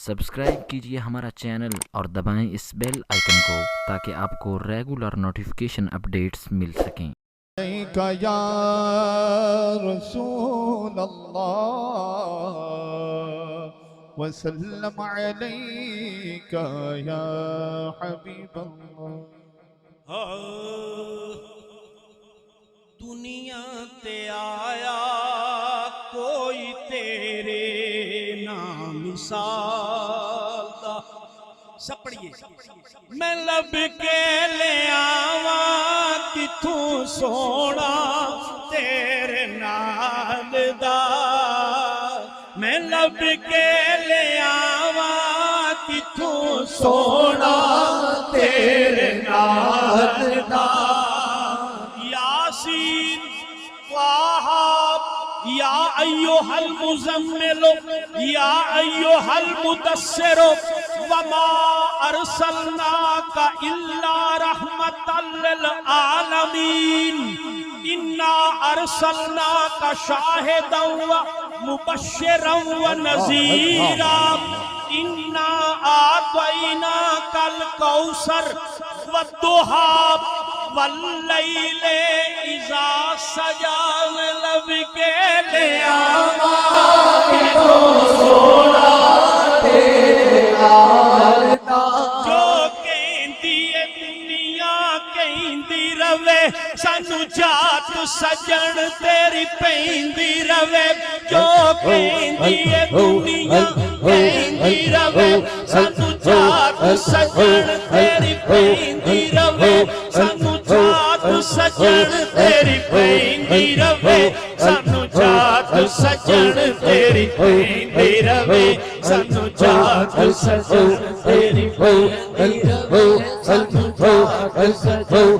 Subscribe कीजिए हमारा channel और दबाएं इस बेल आइकन को ताकि आपको रेगुलर नोटिफिकेशन अपडेट्स मिल सकें। या रसूल अल्लाह वसल्लम अलैका या हबीब अल्लाह। दुनिया ते आया कोई तेरे नाम मिसाल दा सपड़िए मैं लब के ले आवा किथों सोना तेरे नाल दा मैं लब के ले आवा किथों सोना तेरे नाल दा या अय्युहल मुज़म्मिल या अय्युहल मुदस्सिर वमा अरसलनाका इल्ला रहमतल लिल आलमीन इन्ना अरसलनाका शाहिदन व मुबश्शिरन व नज़ीरा इन्ना आतैनाकल कौसर व दुहा वल्लैले इज़ा सजा लब के ले आवा सोना तेरे नाल दा जो कहंदी है दुनिया कहंदी रवे सानू जात सजन तेरी पैंदी रवे जो कहंदी है दुनिया कहंदी रवे सानू जात सजन तेरी पैंदी रवे सानू जात सजन तेरी पैंदी रवे सानू जात सजन तेरी पैंदी रवे सानू जात सजन तेरी पैंदी रवे सानू जात सजन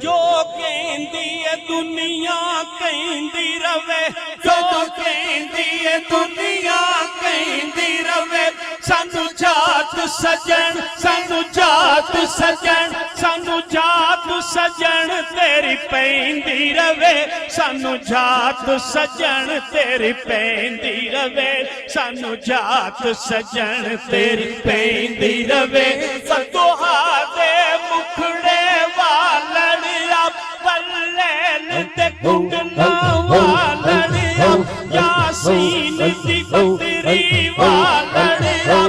जो कहंदी है दुनिया कहंदी रवे जो कहंदी है दुनिया कहंदी रवे सानू जात सजन सानू जात सजन सानू जात सजन तेरी पैंदी रवे सानू जात सजन तेरी पैंदी रवे सानू जात सजन तेरी पैंदी रवे सतोहा दे मुखड़े वालड़िया वल्लैल ते कुंडला वालड़िया यासीन दी बदरी वालड़िया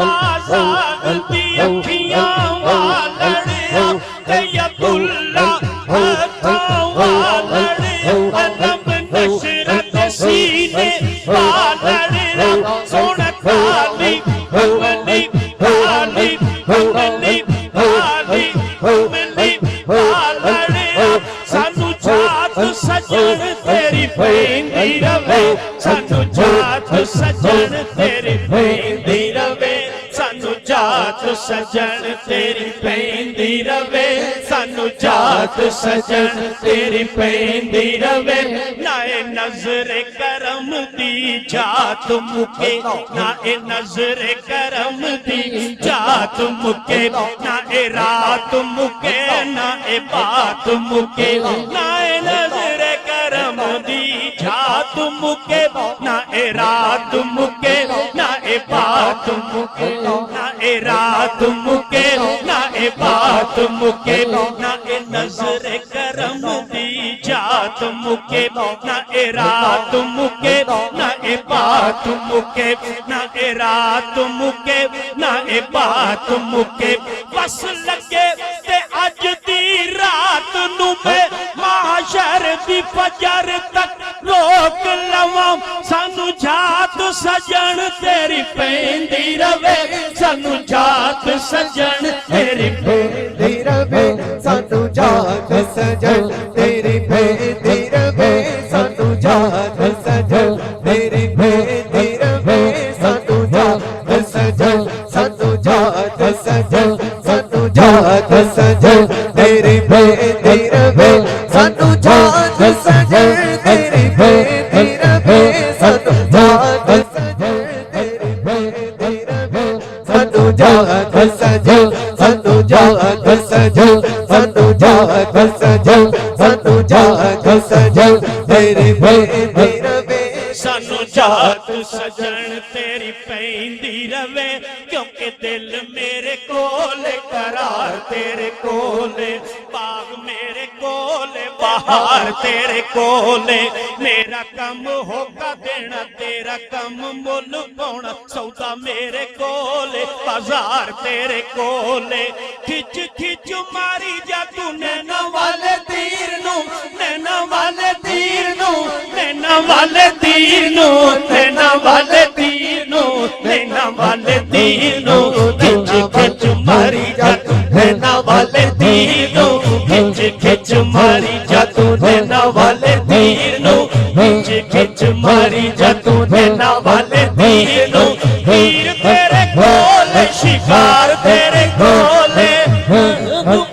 आज़ाद दी अखियां वालड़िया ते यदुल्ला हथा वालड़िया अलम नशरत सीने वालड़िया सोना काली हमली काली हमली काली हमली वालड़िया सानू जात सजन तेरी पैंदी रवे सानू जात सजन तेरी पैंदी रवे सानू जात सजन तेरी पैंदी रवे सानू जात सजन तेरी पैंदी रवे नाए नजरे करम दी जात मुके नाए नजरे करम दी जात मुके नाए रात मुके नाए बात मुके नाए नजरे करम दी जात मुके नाए रात मुके नाए बात मुके नाए रात मुके नाए बात मुके नाए नजरे करम दी जात मुके नाए रात मुके नाए बात मुके नाए रात मुके नाए बात मुके बस लगे ते अज दी रात नू मैं माशर दी फजर तक रोक लवां सानू जात सजन तेरी पैंदी रवे सानू जात सजन तेरी पैंदी रवे सानू जात सजन तेरी पैंदी रवे सानू जात सजन तेरी पैंदी रवे सानू जात सजन सानू जात सजन सानू जात सजन तेरी पैंदी रवे सानू जात सजन तेरी पैंदी रवे सानू जात सजन तेरी पैंदी रवे सानू जात सजन सानू जात सजन सानू जात सजन सानू जात सजन तेरी पैंदी रवे सानू जात सजन तेरी पैंदी रवे क्योंकि दिल मेरे कोले करार तेरे कोले बाग मेरे कोले बहार तेरे कोले मेरा कम होगा देना तेरा कम मुल पाउना सौदा मेरे कोले बाजार तेरे कोले खिच खिच मारी जा तू नैना वाले तीर नू नैना वाले तीर नू नैना वाले तीर नू नैना वाले तीर नू नैना वाले तीर नू खिच खिच मारी जा तू नैना वाले तीर नू खिच खिच मारी जा तू नैना वाले तीर नू खिच खिच मारी जा तू नैना वाले तीर नू तीर तेरे कोले शिकार तेरे कोले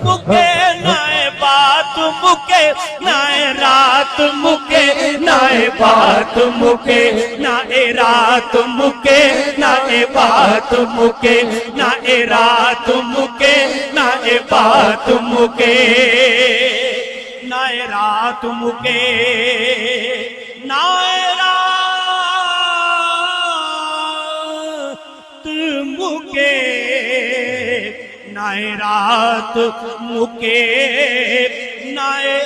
मुके नाए बात मुके नाए रात मुके नाए बात मुके नाए रात मुके नाए बात मुके नाए रात मुके नाए बात मुके नाए रात मुके नाए मुके नाए रात मुके नाए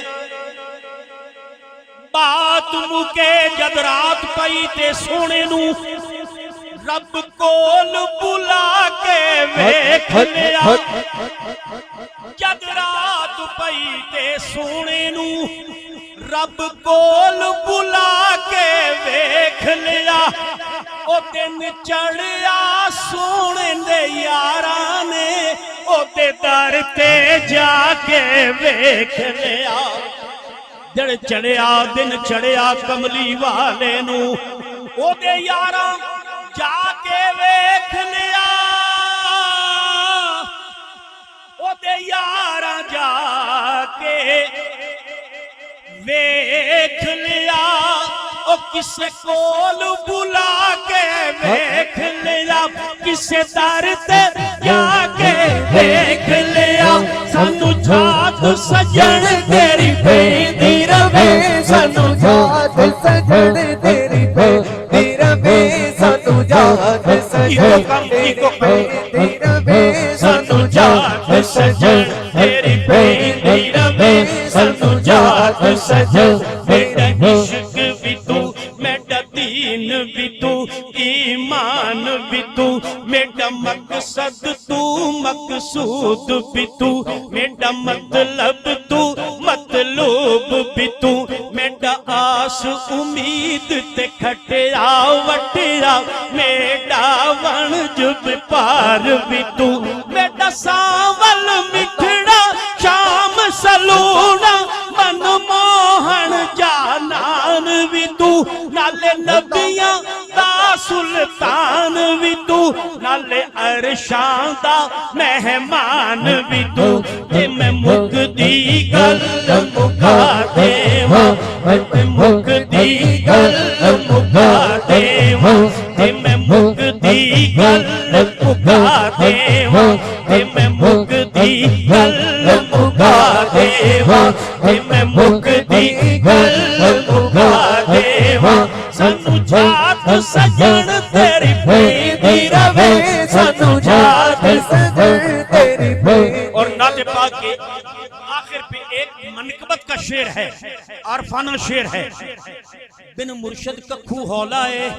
बात मुके जद रात पई ते सोने नू रब कोल बुला के वेख लिया जद रात पई ते सोने नू रब कोल बुला के वेख लिया ओ दिन चढ़िया सोने दे यारां ने ओदे दर ते जाके वेख लिया दिन चढ़िया कमली वाले नू ओदे यारां जाके वेख लिया ओदे यारां जाके वेख लिया ओ किसे कोल बुला के वेख लिया किसे दर ते जाके वेख लिया सानू जात सजन तेरी पैंदी रवे सानू जात सजन तेरी पैंदी रवे सानू जात सजन तेरी पैंदी रवे सानू जात सजन तेरी पैंदी रवे सानू जात सजन मेरा इश्क भी तू मेरा दीन भी तू ईमान भी तू मेरा मकसद तू मकसूद भी तू मेरा मतलब तू मतलूब भी तू मेरा आस उम्मीद ते खटिया वटिया मेरा वन जुब पार भी तू मेरा सावल मिठड़ा शाम सलूना मन मोहन जाना भी तू नाले नबियां दा सुल्तान भी तू नाले अरशां दा मेहमान भी तू ते मैं मुकदी गल मुका देवां मैं मुकदी गल मुका देवां ते मैं मुकदी गल मुका देवां ते मैं मुकदी गल मुका देवां ते मैं मुकदी गल मुका देवां सानू जात सजण तेरी पेदी रवे सानू जात सजण तेरी पेदी। और नाते पाक के आखिर पे एक मनकबत का शेर है, आरफाना शेर है। बिन मुर्शद कखू हौलाए,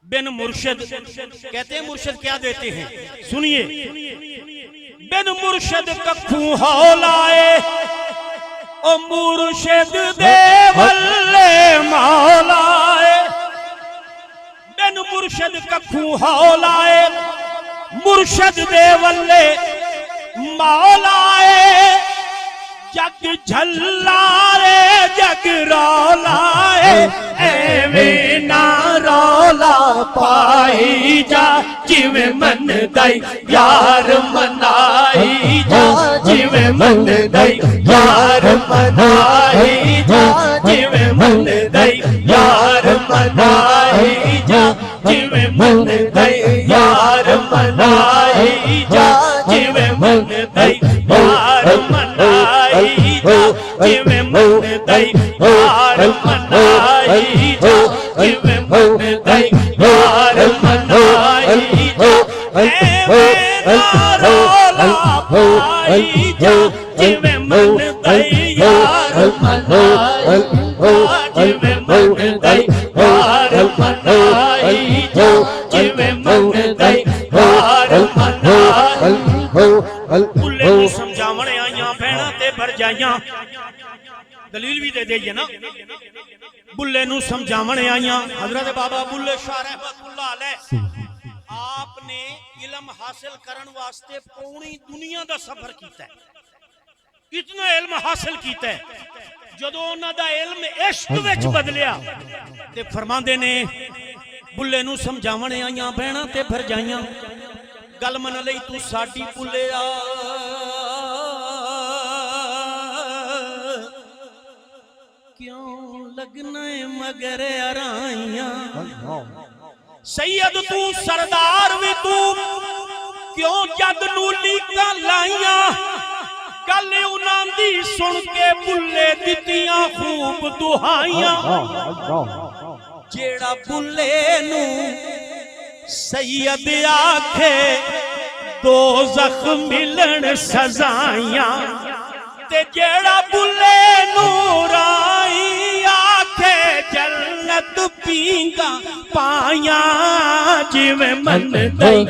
बिन मुर्शद कहते हैं मुर्शद क्या देते हैं, सुनिए। बिन मुर्शद कखू हौलाए ओ मुर्शद दे वल्ले मौलाए। बिन मुर्शद कखू हौलाए मुर्शद दे वल्ले मौलाए। जग झल्लारे जग रौलाए एवें ना रौला पाई जा जिवें मन दई यार मनाई जा जिवें मन दई यार मनाई जा जिवें मन दई यार मनाई जा जिवें मन दई यार मनाई जा जिवें मन दई यार मनाई जा जिवें मन दई यार मनाई जा जिवें मन दई यार मनाई जा एवें ना रौला पाई जा जिवें मन दई यार मनाई जा जिवें मन दई यार मनाई जा जिवें मन दई यार मनाई। बुल्ले नूं समझावण आईयां भैणां ते भरजाइयां, दलील भी दे देइए ना। बुल्ले नूं समझावण आईयां हजरत बाबा बुल्ले शाह रहमतुल्लाह अलैह। आपने इल्म हासिल करन वास्ते पूरी दुनिया दा सफर कीता है, इतना इल्म हासिल कीता है। जदों उन्हां दा इल्म इश्क विच बदलिया ते फरमांदे ने बुल्ले नूं समझावण आईयां भैणां ते भरजाइयां, गल मन लई तू साडी बुल्लिया क्यों लगना मगर अराइयां। सैयद तू सरदार भी तू क्यों जग नूं लीकां लाइयां। गल उन्हां दी सुन के बुल्ले दित्तियां खूब दुहाइयां। जेड़ा बुल्ले नूं सैयद आखे दो जख्म मिलन सजाइयां ते जेड़ा बुल्ले नूराई आखे जन्नत पींगा पाया जिवें मन दई